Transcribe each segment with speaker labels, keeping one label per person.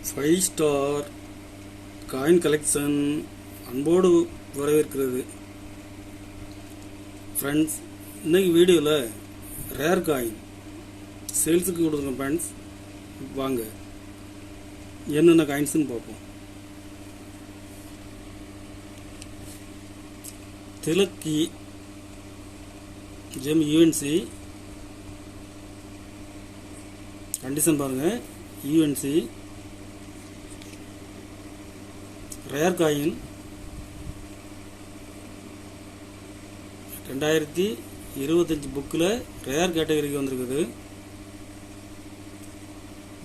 Speaker 1: 5 star coin collection அன்போடு வரவேற்கிறது. Friends, இன்னைக்கு வீடியோவில் ரேர் காயின் சேல்ஸுக்கு கொடுத்துருங்க ஃப்ரெண்ட்ஸ். வாங்க என்னென்ன காயின்ஸ்னு பார்ப்போம். திலக்கி ஜெம் யூஎன்சி கண்டிஷன் பாருங்கள். யூஎன்சி ரேர் காயின் 2025 புக்கில் ரேர் கேட்டகரிக்கு வந்திருக்குது.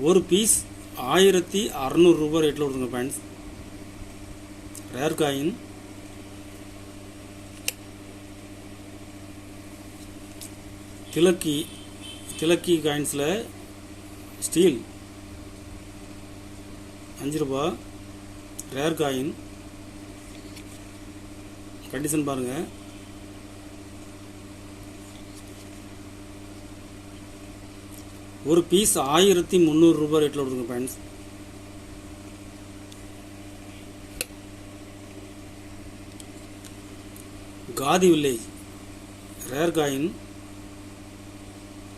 Speaker 1: ஒரு பீஸ் 1600 ரூபாய் ரேட்டில் கொடுத்துருங்க ஃப்ரெண்ட்ஸ். ரேர் காயின் திலக்கி காயின்ஸில் ஸ்டீல் 5 ரூபாய் ரேர் காயின் கண்டிஷன் பாருங்கள். ஒரு பீஸ் 1300 ரூபாய் ரேட்டில் கொடுங்க friends. Khadi village rare coin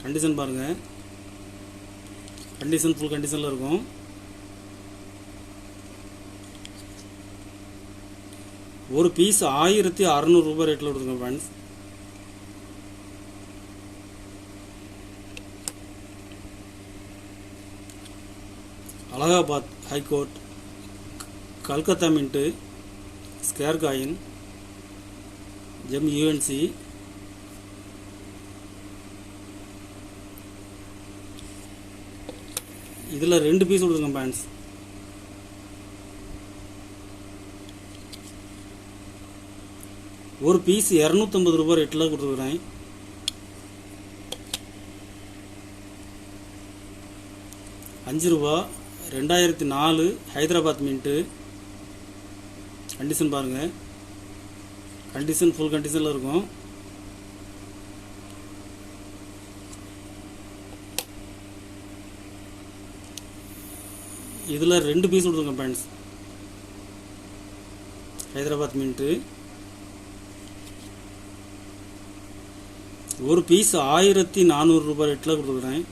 Speaker 1: condition பாருங்கள். கண்டிஷன் ஃபுல் கண்டிஷனில் இருக்கும். ஒரு பீஸ் 1600 ரூபாய் ரேட்டில் கொடுத்துருங்க friends. Allahabad high court Calcutta mint scarce coin gem UNC இதில் 2 பீஸ் கொடுத்துருங்க ஃப்ரெண்ட்ஸ். ஒரு பீஸ் 250 ரூபாய் ரேட்டில் கொடுத்துருக்குறேன். ₹5 2004 ஹைதராபாத் மின்ட்டு கண்டிஷன் பாருங்கள். கண்டிஷன் ஃபுல் கண்டிஷனில் இருக்கும். இதில் 2 பீஸ் கொடுத்துருங்க ஃப்ரெண்ட்ஸ். ஹைதராபாத் மின்ட்டு ஒரு பீஸ் 1400 ரூபாய் ரேட்டில் கொடுத்துருக்குறேன்.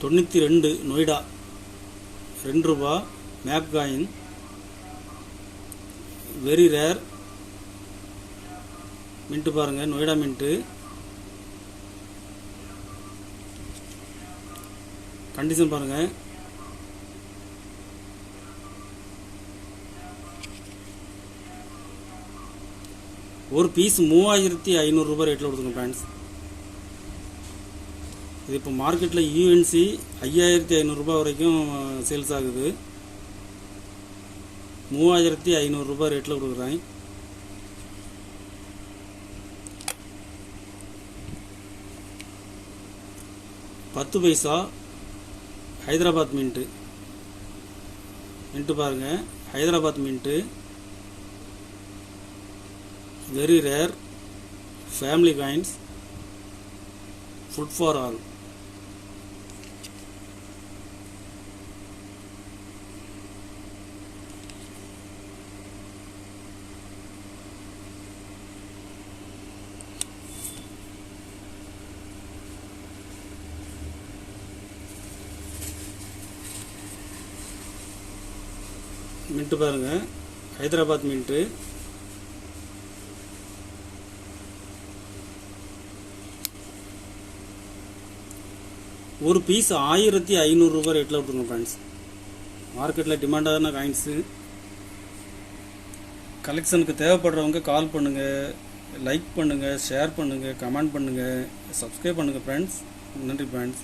Speaker 1: $92 Noida ₹2 map coin very rare mint பாருங்கள். நொய்டா மின்ட்டு கண்டிஷன் பாருங்கள். ஒரு பீஸ் 3500 ரூபாய் ரேட்டில் கொடுத்துருங்க ஃப்ரெண்ட்ஸ். இது இப்போ மார்க்கெட்டில் யூஎன்சி 5500 ரூபாய் வரைக்கும் சேல்ஸ் ஆகுது. 3500 ரூபாய் ரேட்டில் கொடுக்குறேன். $10 ஹைதராபாத் மின்ட்டு பாருங்கள். Hyderabad mint very rare family coins food for all mint பாருங்கள். ஹைதராபாத் மின்ட்டு ஒரு பீஸ் 1500 ரூபாய் ரேட்டில் கொடுத்துருங்க ஃப்ரெண்ட்ஸ். மார்க்கெட்டில் டிமாண்டான காயின்ஸு. கலெக்ஷனுக்கு தேவைப்படுறவங்க கால் பண்ணுங்கள், லைக் பண்ணுங்கள், ஷேர் பண்ணுங்கள், கமெண்ட் பண்ணுங்கள், சப்ஸ்கிரைப் பண்ணுங்கள் ஃப்ரெண்ட்ஸ். நன்றி ஃப்ரெண்ட்ஸ்.